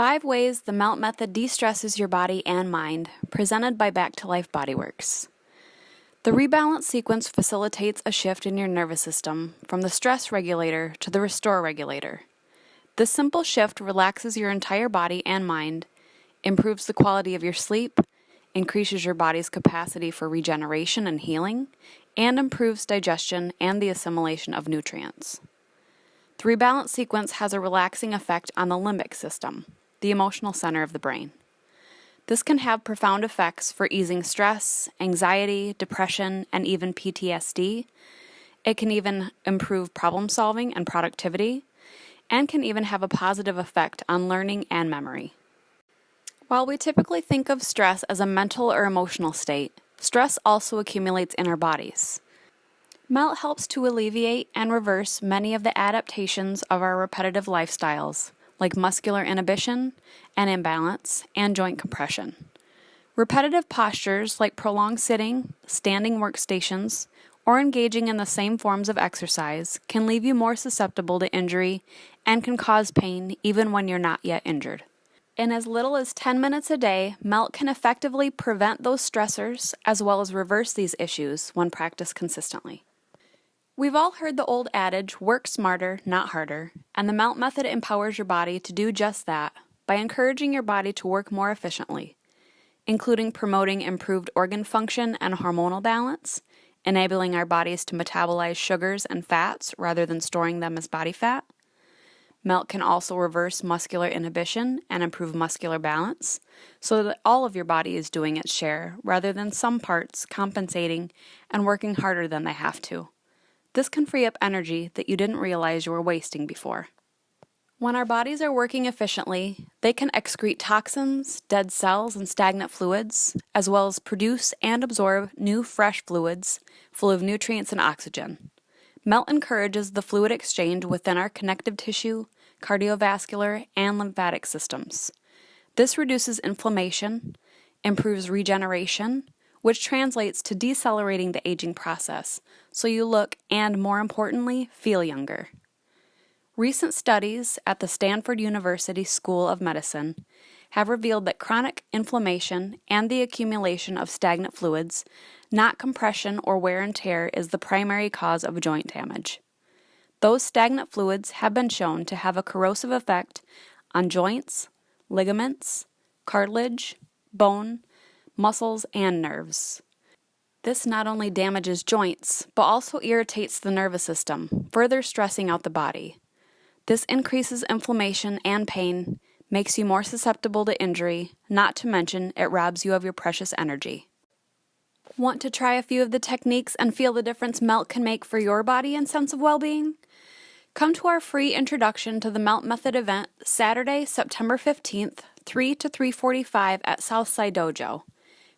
5 ways the MELT method de-stresses your body and mind, presented by Back to Life Bodyworks. The rebalance sequence facilitates a shift in your nervous system from the stress regulator to the restore regulator. This simple shift relaxes your entire body and mind, improves the quality of your sleep, increases your body's capacity for regeneration and healing, and improves digestion and the assimilation of nutrients. The rebalance sequence has a relaxing effect on the limbic system, the emotional center of the brain. This can have profound effects for easing stress, anxiety, depression, and even PTSD. It can even improve problem solving and productivity, and can even have a positive effect on learning and memory. While we typically think of stress as a mental or emotional state, stress also accumulates in our bodies. MELT helps to alleviate and reverse many of the adaptations of our repetitive lifestyles, like muscular inhibition and imbalance, and joint compression. Repetitive postures like prolonged sitting, standing workstations, or engaging in the same forms of exercise can leave you more susceptible to injury and can cause pain even when you're not yet injured. In as little as 10 minutes a day, MELT can effectively prevent those stressors as well as reverse these issues when practiced consistently. We've all heard the old adage, work smarter, not harder, and the MELT method empowers your body to do just that by encouraging your body to work more efficiently, including promoting improved organ function and hormonal balance, enabling our bodies to metabolize sugars and fats rather than storing them as body fat. MELT can also reverse muscular inhibition and improve muscular balance so that all of your body is doing its share rather than some parts compensating and working harder than they have to. This can free up energy that you didn't realize you were wasting before. When our bodies are working efficiently, they can excrete toxins, dead cells, and stagnant fluids, as well as produce and absorb new fresh fluids full of nutrients and oxygen. MELT encourages the fluid exchange within our connective tissue, cardiovascular, and lymphatic systems. This reduces inflammation, improves regeneration, which translates to decelerating the aging process, so you look and, more importantly, feel younger. Recent studies at the Stanford University School of Medicine have revealed that chronic inflammation and the accumulation of stagnant fluids, not compression or wear and tear, is the primary cause of joint damage. Those stagnant fluids have been shown to have a corrosive effect on joints, ligaments, cartilage, bone, muscles, and nerves. This not only damages joints, but also irritates the nervous system, further stressing out the body. This increases inflammation and pain, makes you more susceptible to injury, not to mention it robs you of your precious energy. Want to try a few of the techniques and feel the difference MELT can make for your body and sense of well-being? Come to our free introduction to the MELT Method event Saturday, September 15th, 3 to 3:45 at Southside Dojo.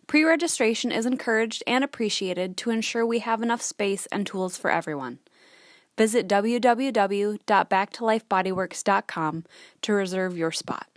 Pre-registration is encouraged and appreciated to ensure we have enough space and tools for everyone. Visit www.backtolifebodyworks.com to reserve your spot.